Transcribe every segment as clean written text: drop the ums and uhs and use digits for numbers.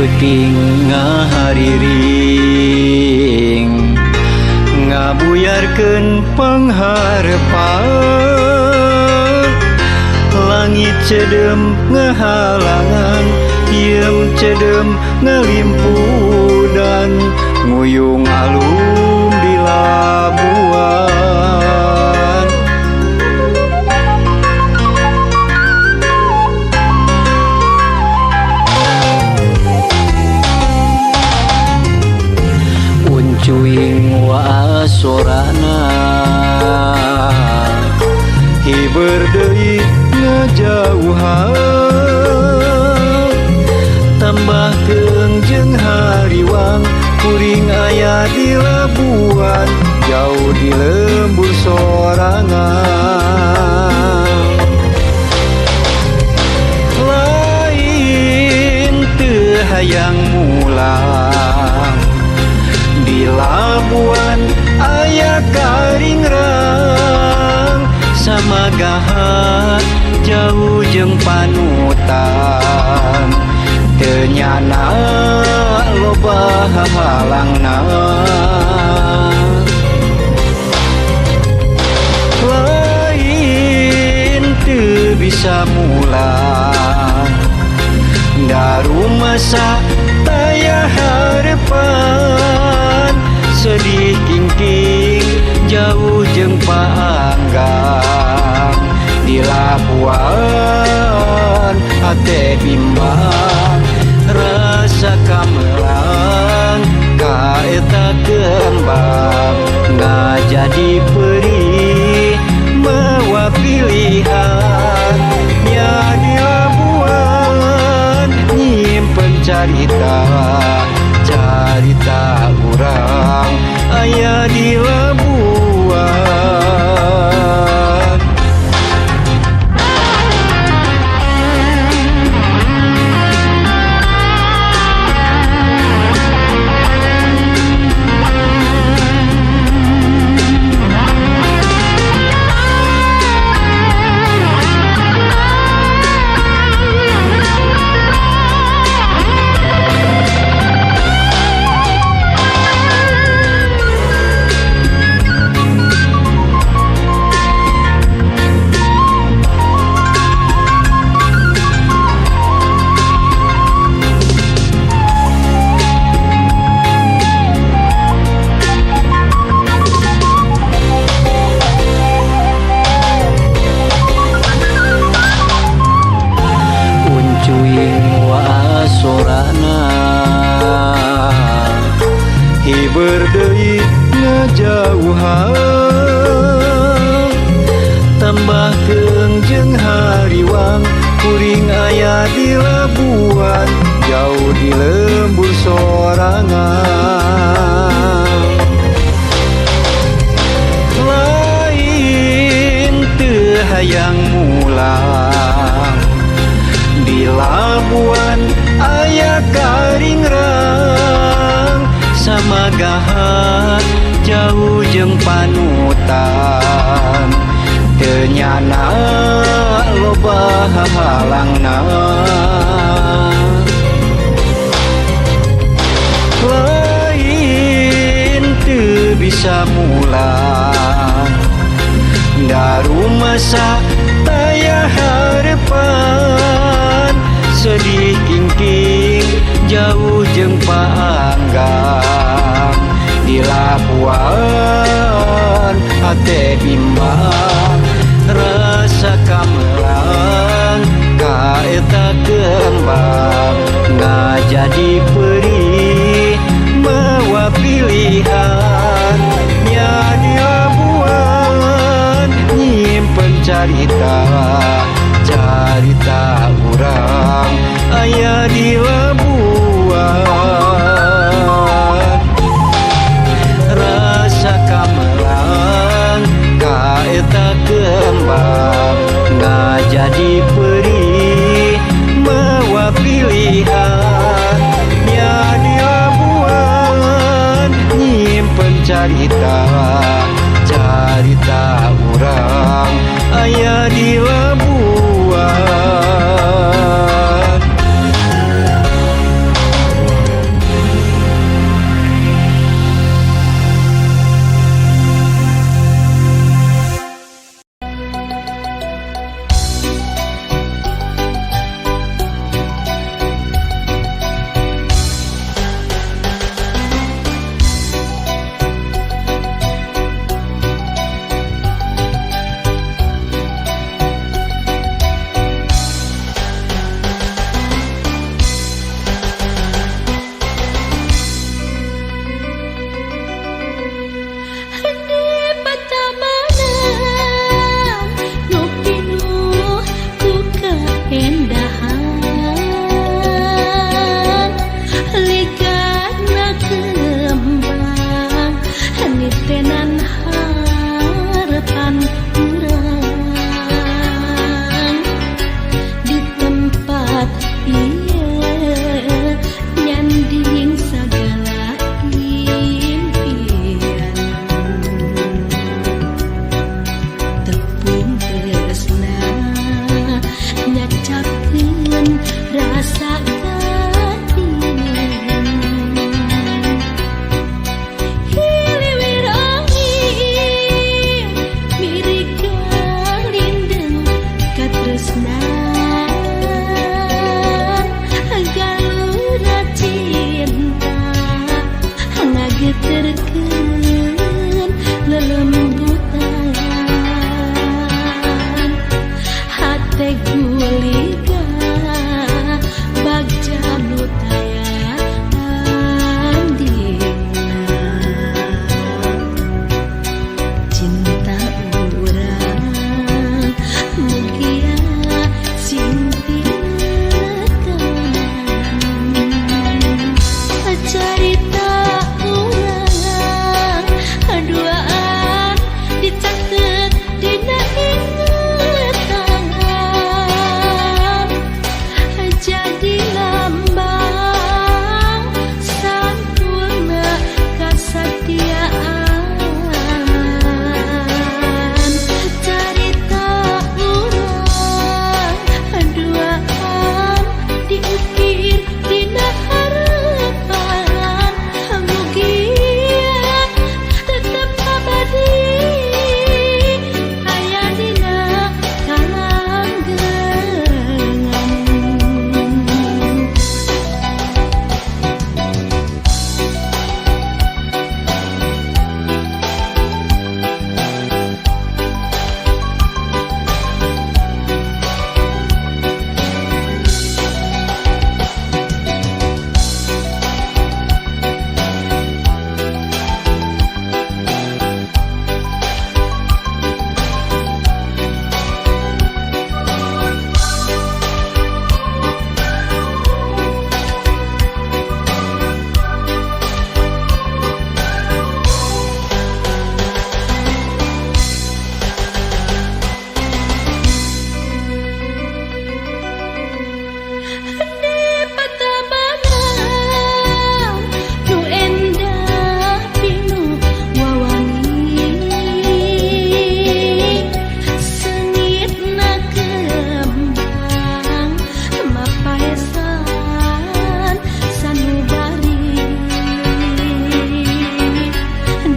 peuting ngahariring ngabuyarkeun pangharapan langit cedem ngahalangan iem cedem ngalimpudan nguyung alum di labuan deui ngajauhan tambahkeun jeung hariwang kuring aya di labuan jauh di lembur sorangan lain teu hayang mulang di labuan aya karingrang samagahan jauh jeung panutan teu nyana loba halangna lain teu bisa mulang da rumasa taya harepan sedih kingking jauh jeung paanggang di labuan hate bimbang rasa kamelang kaeta kembang ngajadi perih mawa pilihan nya di labuan nyimpen carita urang aya di labuan hiber deui ngajauhan tambahkeun jeung hariwang kuring aya di labuan jauh di lembur sorangan lain teu hayang mulang di labuan aya karingrang samagahan jauh jeung panutan teu nyana loba halangna lain teu bisa mulang da rumasa taya harepan sedih kingking jauh jeung paanggang di labuan hate bimbang rasa kamelang kaeta kembang ngajadi perih mawa pilihan nya di labuan nyimpen carita galura cinta ngageterkeun lelembutan hate guliga bagja nu tayang dina cinta urang mugia simpinakan carita urang duaan dicatet dina ingatan jadi lambang sampurna kasatiaan carita urang duaan diukir dina harapan mugia tetep abadi aya dina kalanggengan. Nu endah pinu wawangi sengitna kembang mapaesan sanubari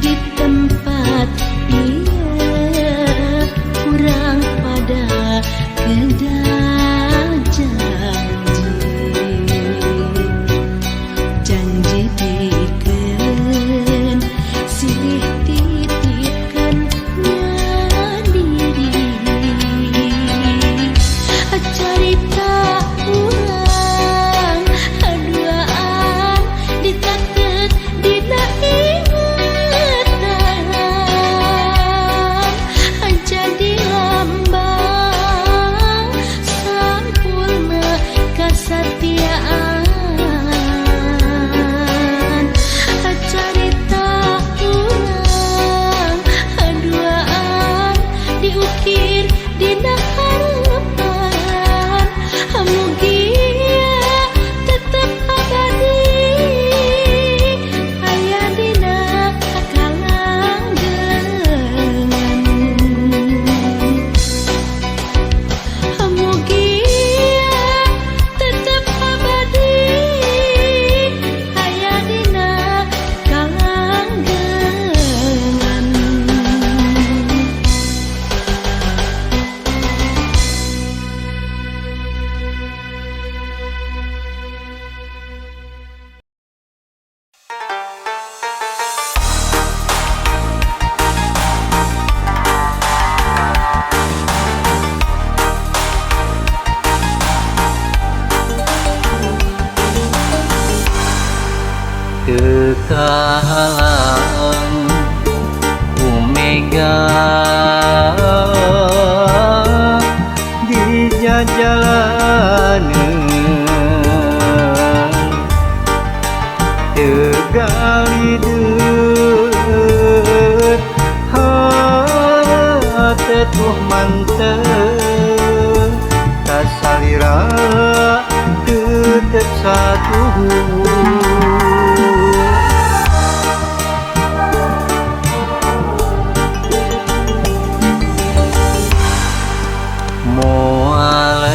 di tempat ieu kurang pada kedah janji dikeun silih titipkeun nyadiri carita urang duaan dicatet dina ingatan jadi lambang sampurna kasatiaan carita urang duaan diukir dina harapan mugia tetep abadi aya dina kalanggengan mugia tetep abadi aya dina kalanggengan. Kekahalan Omega di jalanan tegali deut hatetuh mantep kasalira tetep satu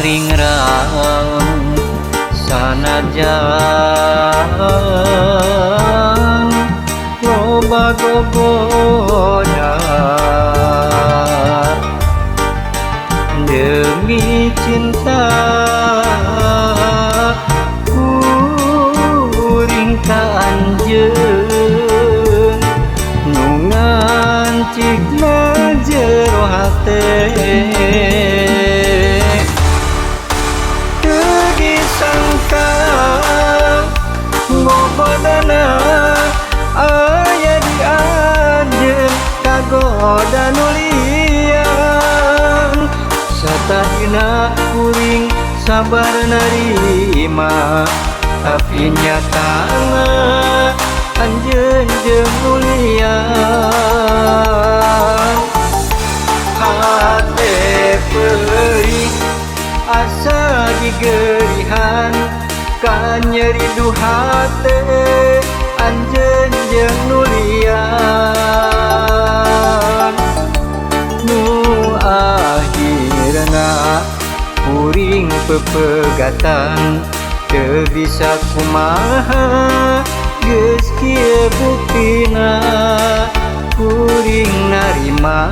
ringrang sanajan loba gogoda demi cinta cinta kuring ka anjeun nu ngancigna jero hate teu disangka ngobodana aya di anjeun kagoda nu liang satahina kuring sabar narima tapi nyatana anjeun jeung nu liang hate perih asa digeurihan ka nyeri du hate anjeun jeung nu liang nu akhirna kuring pepegatan teu bisa kumaha geus kieu buktina kuring narima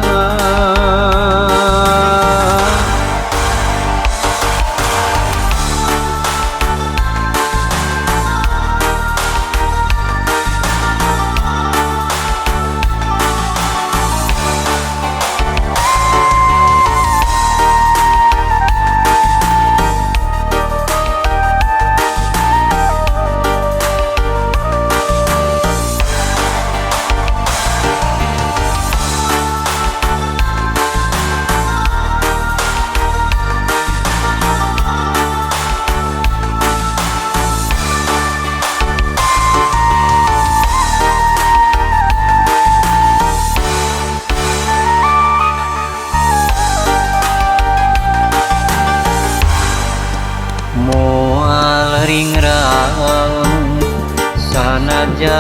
moal ringrang sanajan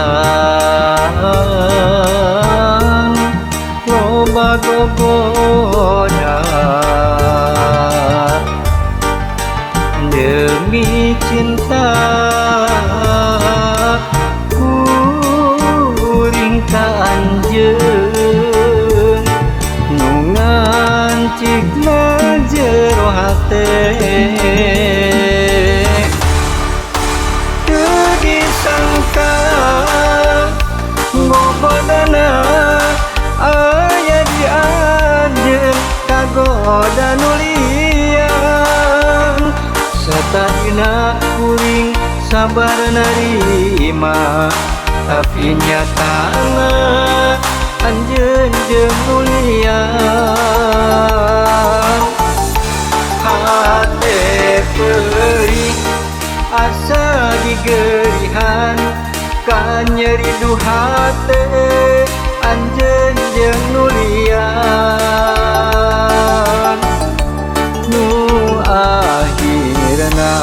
loba gogoda demi cinta kuring ka anjeun nu ngancigna jero hate ngobodana aya di anjeun kagoda nu liang satahina kuring sabar narima tapi nyatana anjeun jeung nu liang hate perih asa digeurihan ka nyeri du hate anjeun jeung nu liang nu akhirna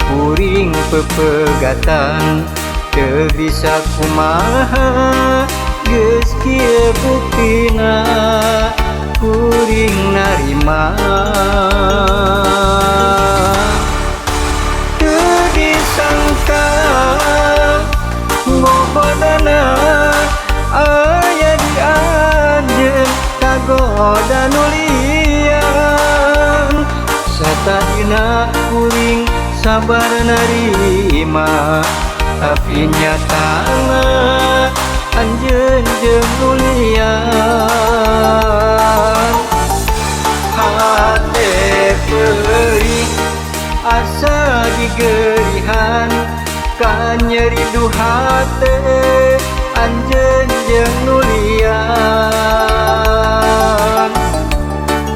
kuring pepegatan teu bisa kumaha geus kieu buktina kuring narima teu disangka ngobodana aya di anjeun kagoda nu liang satahina kuring sabar narima tapi nyatana anjeun jeung nu liang hate perih asa digeurihan ka nyeri du hate anjeun jeung nu liang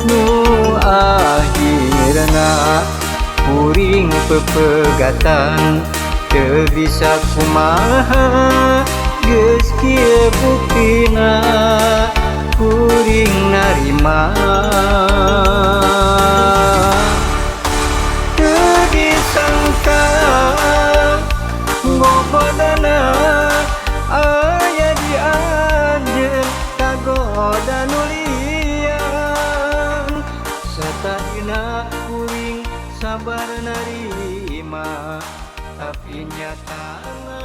nu akhirna kuring pepegatan teu bisa kumaha geus kieu buktina kuring narima teu disangka ngobodana aya di anjeun kagoda nu liang satahina kuring sabar narima tapi nyatana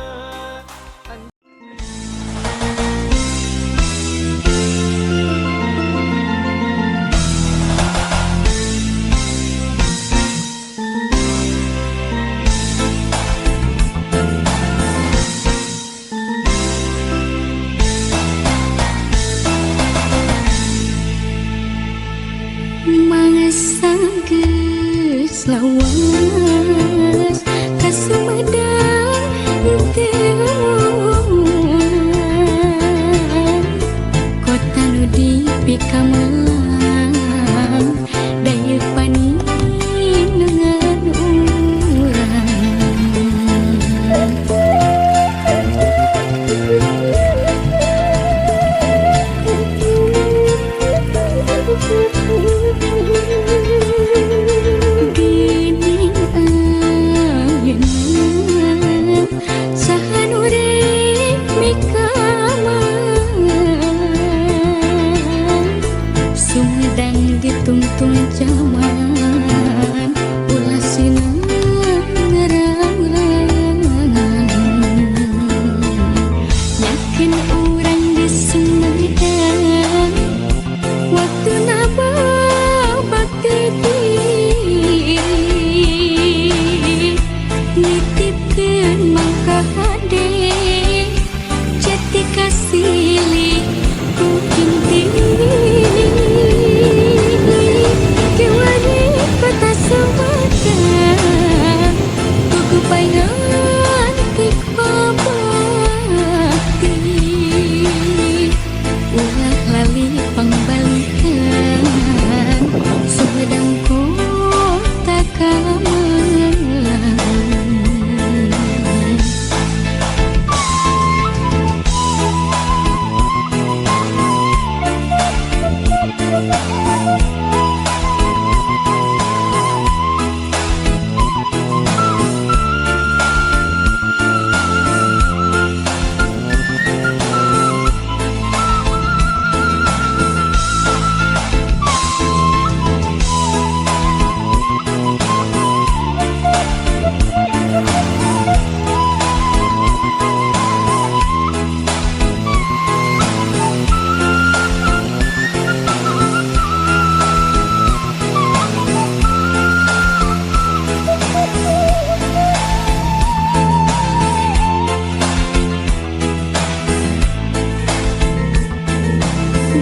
lawas ka Sumedang teu kota nu dipikamelang daya paninengan urang. Gini ayeuna saha nu rek mikaman Sumedang ditungtung zaman ulah sinang ngerangan yakin urang di Sumedang waktu naba bakti diri nitipkeun mangka hade jati kasili ku intili kewani kota Sumedang tugu paingan tik babakti ulah lali pangbalikan Sumedang kota kamelang.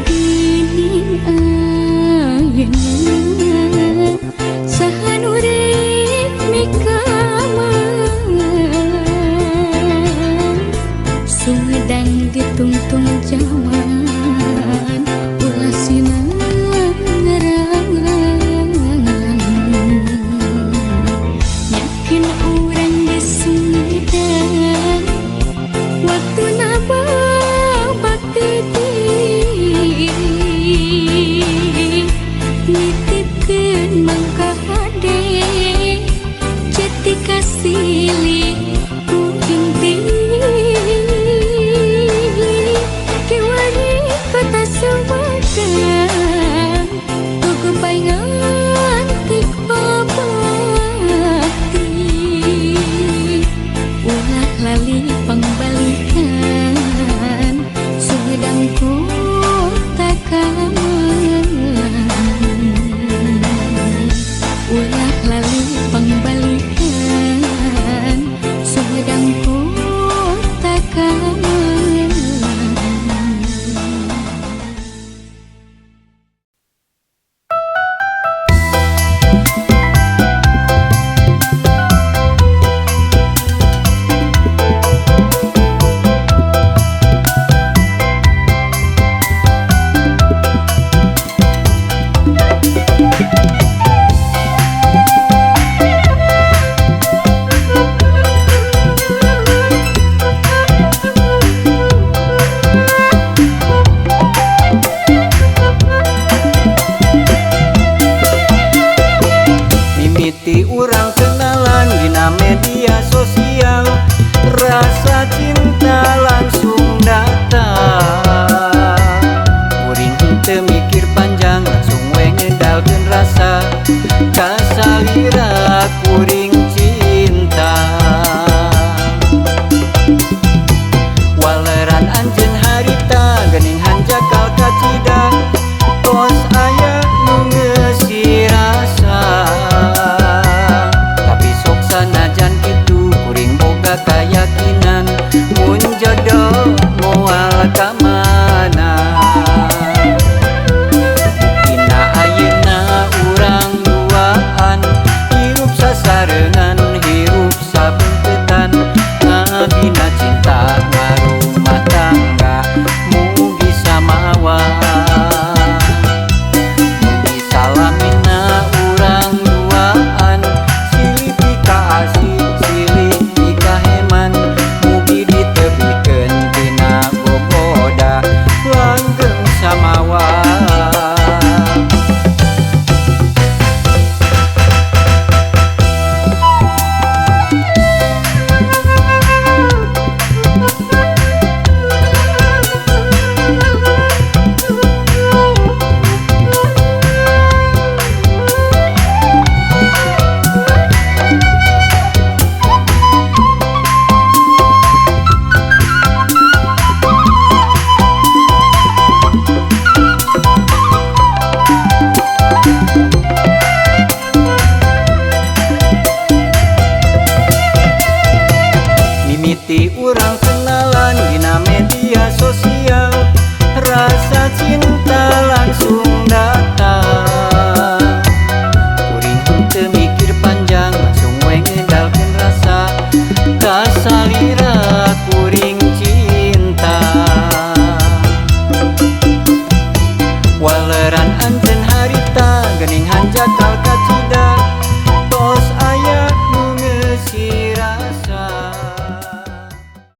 Gini ayeuna saha nu rek mikaman Sumedang ditungtung zaman ulah sinang ngerangan yakin urang di Sumedang waktu naba bakti diri nitipkeun mangka hade jati kasili ku intili kewani kota Sumedang tugu paingan tik babakti ulah lali pangbalikan Sumedang kota kamelang ulah lali pangbalikan Sumedang kota kamelang. Mimiti urang kenalan dina media sosial, rasa cinta langsung datang. Kuring henteu mikir panjang langsung we ngedalkeun rasa kasalira kuring